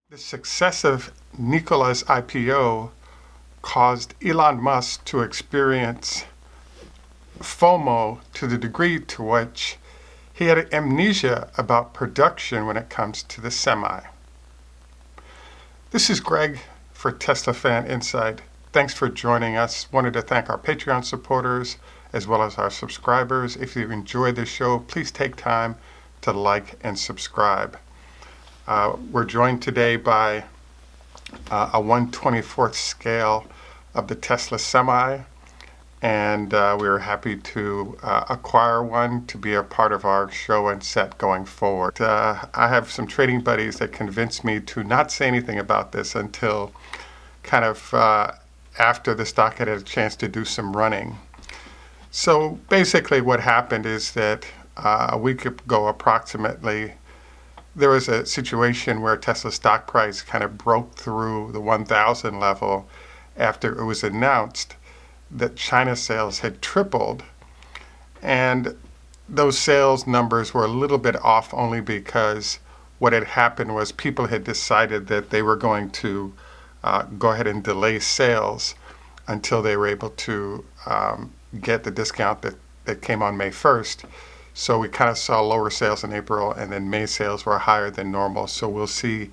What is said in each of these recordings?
The success of Nikola's IPO caused Elon Musk to experience Fomo to the degree to which he had amnesia about production when it comes to the Semi. This is Greg for Teslafaninsight. Thanks for joining us. Wanted to thank our Patreon supporters as well as our subscribers. If you enjoyed the show, please take time to like and subscribe. We're joined today by a 1/24th scale of the Tesla Semi, and we were happy to acquire one to be a part of our show and set going forward. I have some trading buddies that convinced me to not say anything about this until kind of after the stock had a chance to do some running. So basically what happened is that a week ago approximately, there was a situation where Tesla's stock price kind of broke through the 1,000 level after it was announced that China sales had tripled. And those sales numbers were a little bit off only because what had happened was people had decided that they were going to go ahead and delay sales until they were able to get the discount that came on May 1st. So we kind of saw lower sales in April, and then May sales were higher than normal. So we'll see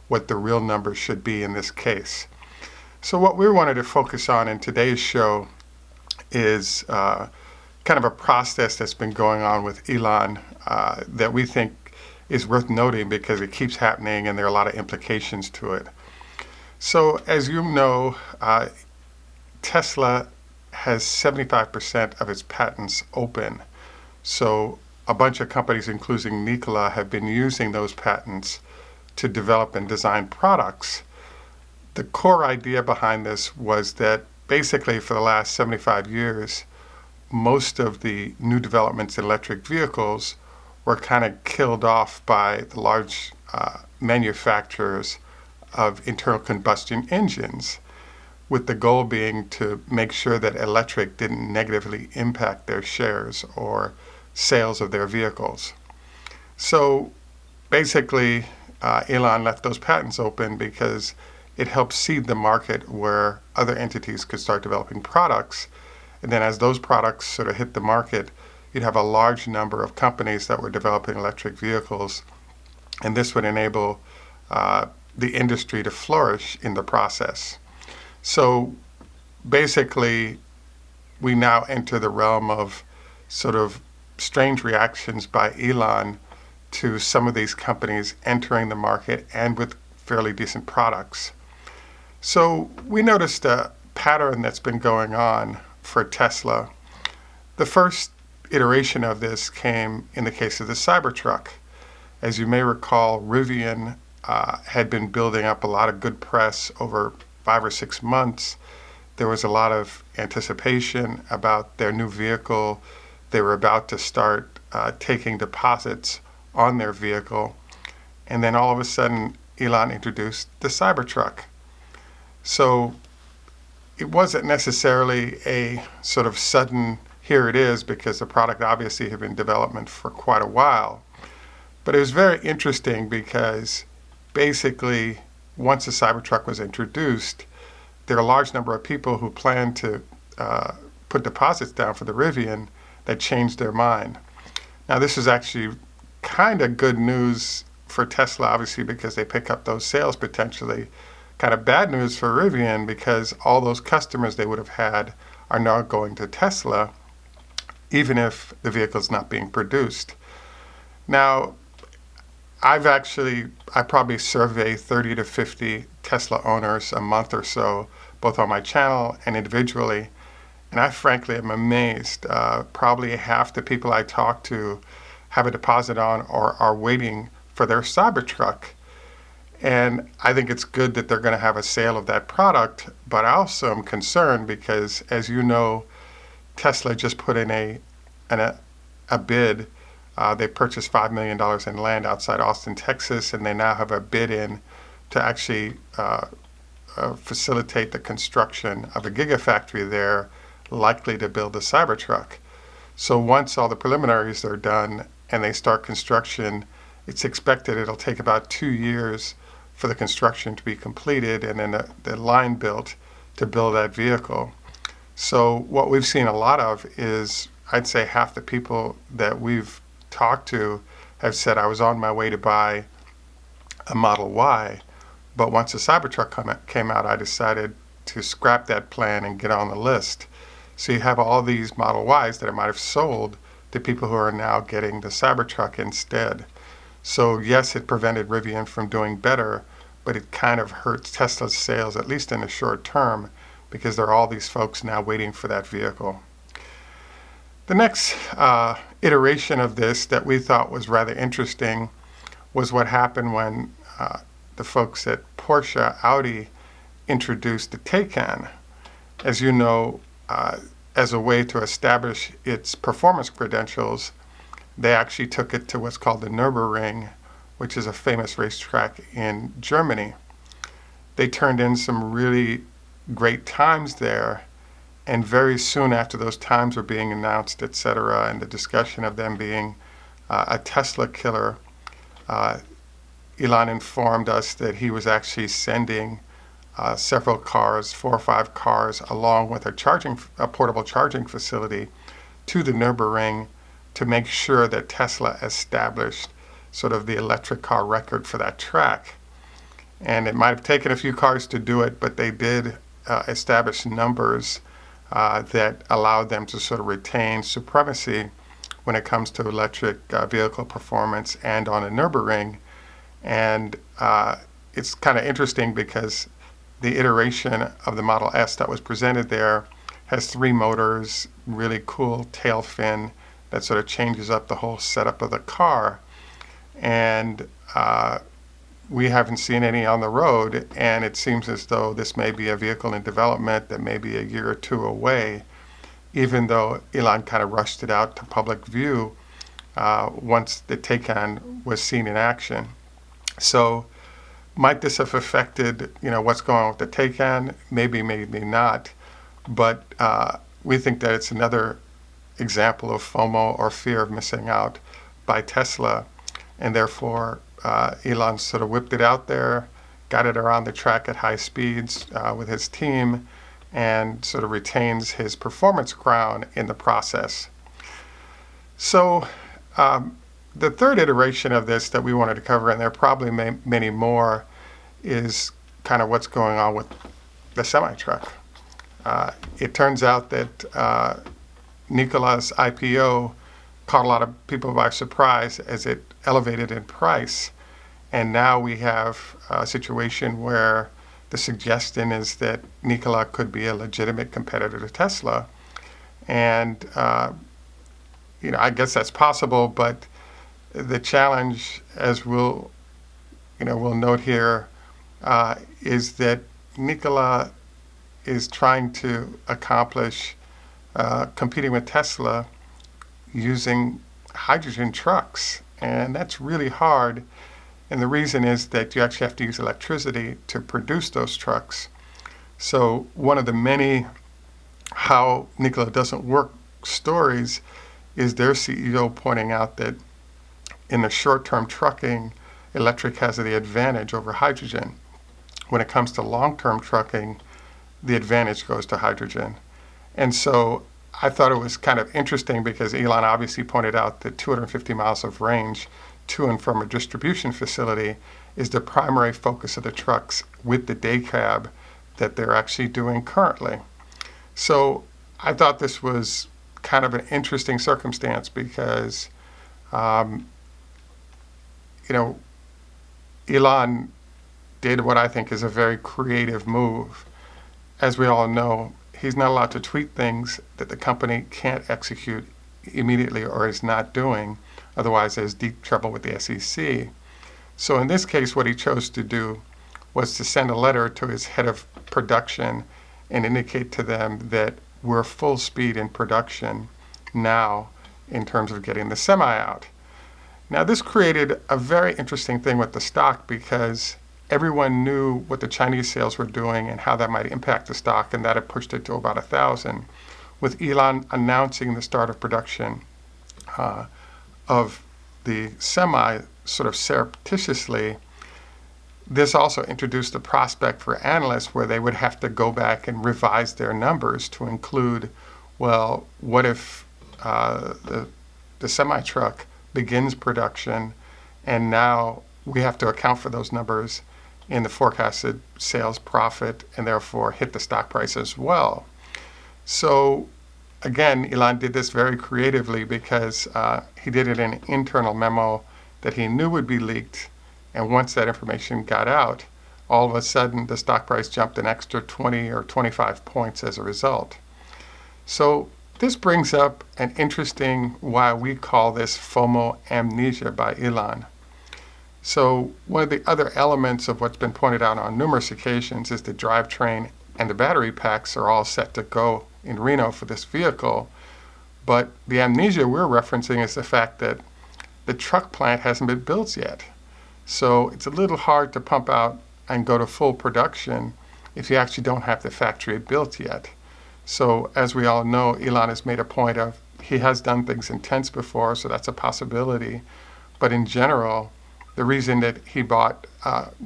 what the real numbers should be in this case. So what we wanted to focus on in today's show is kind of a process that's been going on with Elon that we think is worth noting because it keeps happening and there are a lot of implications to it. So as you know, Tesla has 75% of its patents open. So a bunch of companies, including Nikola, have been using those patents to develop and design products. The core idea behind this was that basically for the last 75 years, most of the new developments in electric vehicles were kind of killed off by the large manufacturers of internal combustion engines, with the goal being to make sure that electric didn't negatively impact their shares or sales of their vehicles. So basically, Elon left those patents open because it helped seed the market where other entities could start developing products. And then as those products sort of hit the market, you'd have a large number of companies that were developing electric vehicles. And this would enable the industry to flourish in the process. So basically, we now enter the realm of sort of strange reactions by Elon to some of these companies entering the market and with fairly decent products. So we noticed a pattern that's been going on for Tesla. The first iteration of this came in the case of the Cybertruck. As you may recall, Rivian had been building up a lot of good press over 5 or 6 months. There was a lot of anticipation about their new vehicle. They were about to start taking deposits on their vehicle. And then all of a sudden, Elon introduced the Cybertruck. So it wasn't necessarily a sort of sudden, here it is, because the product obviously had been in development for quite a while. But it was very interesting because basically, once the Cybertruck was introduced, there are a large number of people who planned to put deposits down for the Rivian that changed their mind. Now, this is actually kind of good news for Tesla, obviously, because they pick up those sales potentially. Kind of bad news for Rivian because all those customers they would have had are now going to Tesla, even if the vehicle's not being produced. Now, I probably survey 30 to 50 Tesla owners a month or so, both on my channel and individually. And I frankly am amazed. Probably half the people I talk to have a deposit on or are waiting for their Cybertruck. And I think it's good that they're going to have a sale of that product, but I also am concerned because, as you know, Tesla just put in a bid. They purchased $5 million in land outside Austin, Texas, and they now have a bid in to actually facilitate the construction of a gigafactory there, likely to build a Cybertruck. So once all the preliminaries are done and they start construction, it's expected it'll take about 2 years for the construction to be completed and then the line built to build that vehicle. So what we've seen a lot of is, I'd say half the people that we've talked to have said, I was on my way to buy a Model Y, but once the Cybertruck came out, I decided to scrap that plan and get on the list. So you have all these Model Ys that I might have sold to people who are now getting the Cybertruck instead. So yes, it prevented Rivian from doing better, but it kind of hurts Tesla's sales, at least in the short term, because there are all these folks now waiting for that vehicle. The next iteration of this that we thought was rather interesting was what happened when the folks at Porsche Audi introduced the Taycan. As you know, as a way to establish its performance credentials, they actually took it to what's called the Nürburgring, which is a famous racetrack in Germany. They turned in some really great times there, and very soon after those times were being announced, etc., and the discussion of them being a Tesla killer, Elon informed us that he was actually sending several cars, 4 or 5 cars, along with a portable charging facility to the Nürburgring to make sure that Tesla established sort of the electric car record for that track. And it might have taken a few cars to do it, but they did establish numbers that allowed them to sort of retain supremacy when it comes to electric vehicle performance and on a Nürburgring. And it's kind of interesting because the iteration of the Model S that was presented there has 3 motors, really cool tail fin that sort of changes up the whole setup of the car. And we haven't seen any on the road, and it seems as though this may be a vehicle in development that may be a year or 2 away, even though Elon kind of rushed it out to public view once the Taycan was seen in action. So might this have affected, what's going on with the Taycan? Maybe, maybe not. But we think that it's another example of FOMO, or fear of missing out, by Tesla. And therefore, Elon sort of whipped it out there, got it around the track at high speeds with his team, and sort of retains his performance crown in the process. So the third iteration of this that we wanted to cover, and there are probably many more, is kind of what's going on with the semi-truck. It turns out that Nikola's IPO caught a lot of people by surprise as it elevated in price. And now we have a situation where the suggestion is that Nikola could be a legitimate competitor to Tesla. And, I guess that's possible, but the challenge, as we'll note here, is that Nikola is trying to accomplish competing with Tesla using hydrogen trucks. And that's really hard. And the reason is that you actually have to use electricity to produce those trucks. So one of the many how Nikola doesn't work stories is their CEO pointing out that in the short-term trucking, electric has the advantage over hydrogen. When it comes to long-term trucking, the advantage goes to hydrogen. And so I thought it was kind of interesting because Elon obviously pointed out that 250 miles of range to and from a distribution facility is the primary focus of the trucks with the day cab that they're actually doing currently. So I thought this was kind of an interesting circumstance because, Elon did what I think is a very creative move. As we all know, he's not allowed to tweet things that the company can't execute immediately or is not doing. Otherwise, there's deep trouble with the SEC. So in this case, what he chose to do was to send a letter to his head of production and indicate to them that we're full speed in production now in terms of getting the semi out. Now, this created a very interesting thing with the stock because everyone knew what the Chinese sales were doing and how that might impact the stock, and that had pushed it to about 1,000. With Elon announcing the start of production of the semi sort of surreptitiously, this also introduced the prospect for analysts where they would have to go back and revise their numbers to include, well, what if the semi-truck begins production and now we have to account for those numbers in the forecasted sales profit and therefore hit the stock price as well. So again, Elon did this very creatively because he did it in an internal memo that he knew would be leaked. And once that information got out, all of a sudden the stock price jumped an extra 20 or 25 points as a result. So this brings up an interesting, why we call this Fomo amnesia by Elon. So one of the other elements of what's been pointed out on numerous occasions is the drivetrain and the battery packs are all set to go in Reno for this vehicle. But the amnesia we're referencing is the fact that the truck plant hasn't been built yet. So it's a little hard to pump out and go to full production if you actually don't have the factory built yet. So as we all know, Elon has made a point of, he has done things in tents before, so that's a possibility. But in general, the reason that he bought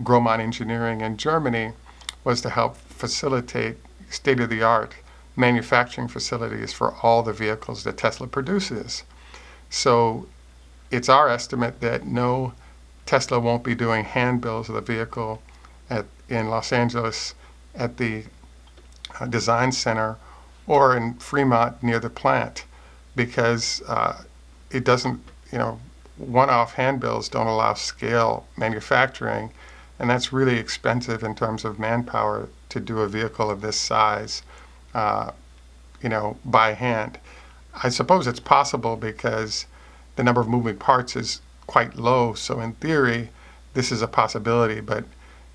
Grohmann Engineering in Germany was to help facilitate state-of-the-art manufacturing facilities for all the vehicles that Tesla produces. So it's our estimate that no, Tesla won't be doing hand builds of the vehicle in Los Angeles at the design center or in Fremont near the plant, because it doesn't, one-off hand builds don't allow scale manufacturing, and that's really expensive in terms of manpower to do a vehicle of this size, by hand. I suppose it's possible because the number of moving parts is quite low, so in theory, this is a possibility. But,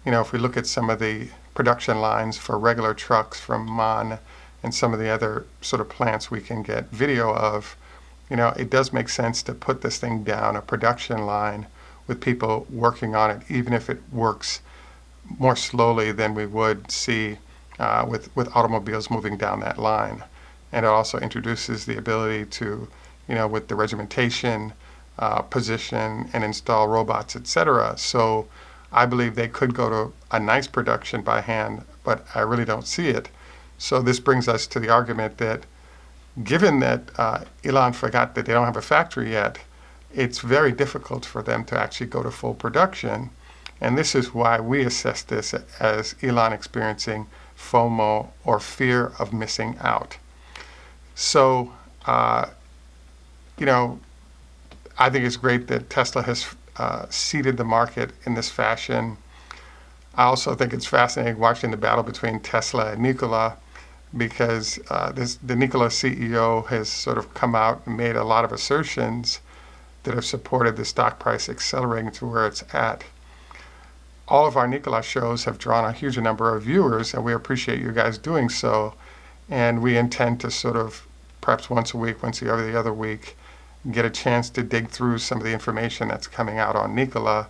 if we look at some of the production lines for regular trucks from MAN and some of the other sort of plants we can get video of, it does make sense to put this thing down a production line with people working on it, even if it works more slowly than we would see with automobiles moving down that line. And it also introduces the ability to, with the regimentation, position and install robots, etc. So I believe they could go to a nice production by hand, but I really don't see it. So this brings us to the argument that given that Elon forgot that they don't have a factory yet, it's very difficult for them to actually go to full production. And this is why we assess this as Elon experiencing FOMO, or fear of missing out. So, I think it's great that Tesla has seeded the market in this fashion. I also think it's fascinating watching the battle between Tesla and Nikola, because the Nikola CEO has sort of come out and made a lot of assertions that have supported the stock price accelerating to where it's at. All of our Nikola shows have drawn a huge number of viewers, and we appreciate you guys doing so. And we intend to sort of, perhaps once a week, once every other week, get a chance to dig through some of the information that's coming out on Nikola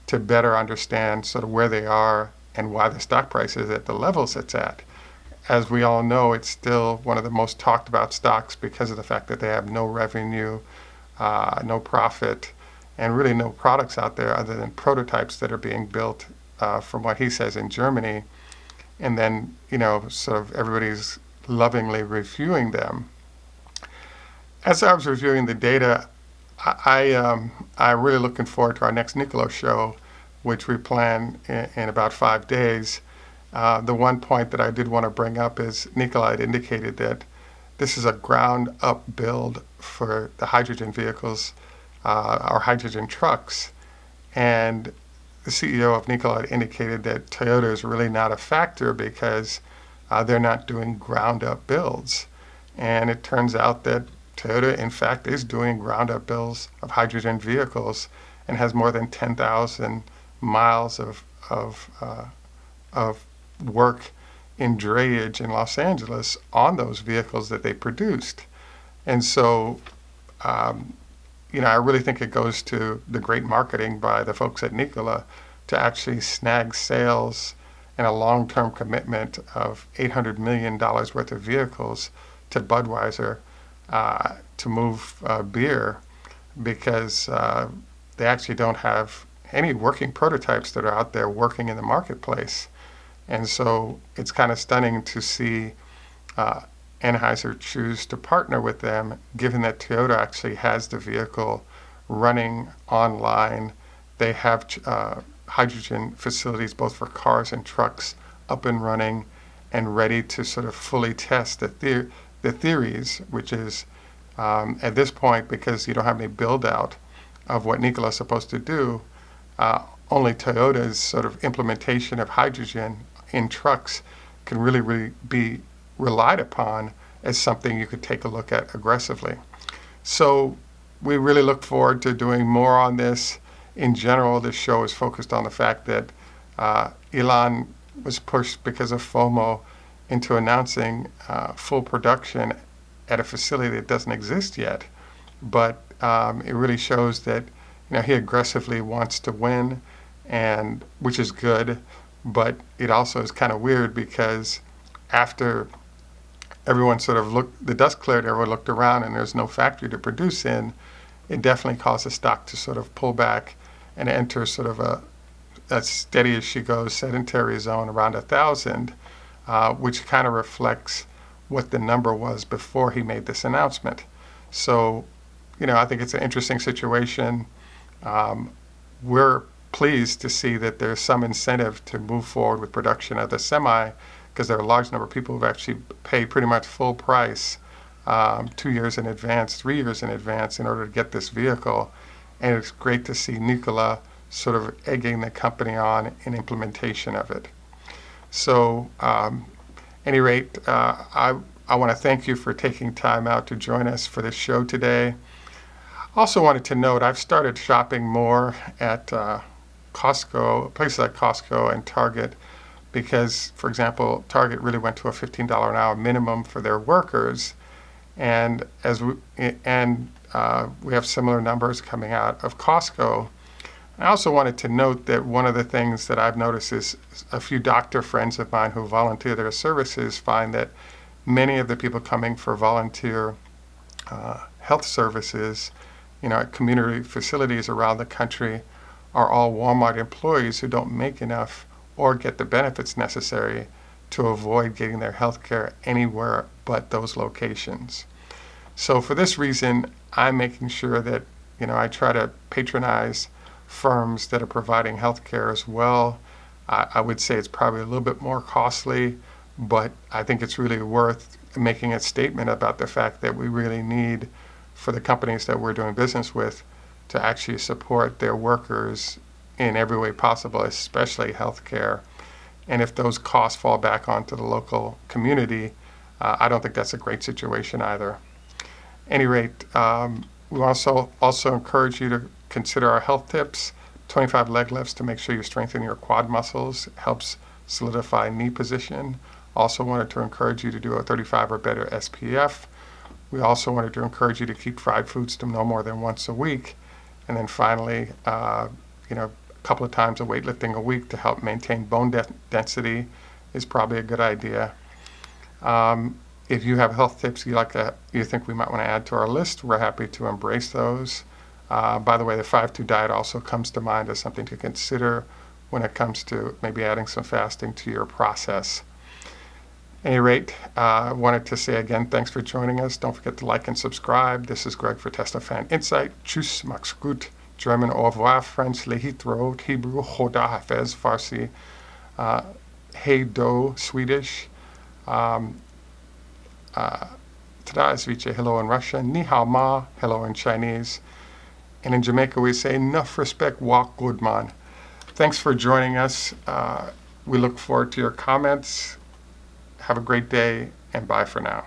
to better understand sort of where they are and why the stock price is at the levels it's at. As we all know, it's still one of the most talked about stocks because of the fact that they have no revenue, no profit, and really no products out there other than prototypes that are being built from what he says in Germany. And then, sort of everybody's lovingly reviewing them. As I was reviewing the data, I'm really looking forward to our next Nikola show, which we plan in about 5 days. The one point that I did want to bring up is Nikola had indicated that this is a ground-up build for the hydrogen vehicles, or hydrogen trucks. And the CEO of Nikola had indicated that Toyota is really not a factor because they're not doing ground-up builds. And it turns out that Toyota, in fact, is doing ground-up builds of hydrogen vehicles and has more than 10,000 miles of work in drayage in Los Angeles on those vehicles that they produced. And so, I really think it goes to the great marketing by the folks at Nikola to actually snag sales and a long-term commitment of $800 million worth of vehicles to Budweiser to move beer, because they actually don't have any working prototypes that are out there working in the marketplace. And so it's kind of stunning to see Anheuser choose to partner with them, given that Toyota actually has the vehicle running online. They have hydrogen facilities both for cars and trucks up and running and ready to sort of fully test the theories, which is at this point, because you don't have any build out of what Nikola is supposed to do, only Toyota's sort of implementation of hydrogen in trucks can really be relied upon as something you could take a look at aggressively. So we really look forward to doing more on this. In general, this show is focused on the fact that Elon was pushed because of Fomo into announcing full production at a facility that doesn't exist yet. But it really shows that he aggressively wants to win, and which is good. But it also is kind of weird because after everyone sort of the dust cleared, everyone looked around and there's no factory to produce in, it definitely caused the stock to sort of pull back and enter sort of a steady as she goes sedentary zone around 1,000, which kind of reflects what the number was before he made this announcement. So, I think it's an interesting situation. We're pleased to see that there's some incentive to move forward with production of the Semi, because there are a large number of people who've actually paid pretty much full price 2 years in advance, 3 years in advance in order to get this vehicle. And it's great to see Nikola sort of egging the company on in implementation of it. So, any rate, I want to thank you for taking time out to join us for this show today. Also wanted to note, I've started shopping more at Costco, places like Costco and Target, because, for example, Target really went to a $15 an hour minimum for their workers, and we have similar numbers coming out of Costco. I also wanted to note that one of the things that I've noticed is a few doctor friends of mine who volunteer their services find that many of the people coming for volunteer health services, at community facilities around the country, are all Walmart employees who don't make enough or get the benefits necessary to avoid getting their health care anywhere but those locations. So for this reason, I'm making sure that, I try to patronize firms that are providing health care as well. I would say it's probably a little bit more costly, but I think it's really worth making a statement about the fact that we really need for the companies that we're doing business with to actually support their workers in every way possible, especially healthcare. And if those costs fall back onto the local community, I don't think that's a great situation either. At any rate, we also encourage you to consider our health tips. 25 leg lifts to make sure you strengthen your quad muscles, helps solidify knee position. Also wanted to encourage you to do a 35 or better SPF. We also wanted to encourage you to keep fried foods to no more than once a week. And then finally, a couple of times of weightlifting a week to help maintain bone density is probably a good idea. If you have health tips you think we might want to add to our list, we're happy to embrace those. By the way, the 5-2 diet also comes to mind as something to consider when it comes to maybe adding some fasting to your process. At any rate, I wanted to say again, thanks for joining us. Don't forget to like and subscribe. This is Greg for Teslafaninsight. Tschüss, mach's gut. German, au revoir. French, lehitrot. Hebrew, choda hafez. Farsi, hey do. Swedish, tada isvice, hello in Russian. Ni hao ma, hello in Chinese. And in Jamaica, we say, enough respect, walk good man. Thanks for joining us. We look forward to your comments. Have a great day, and bye for now.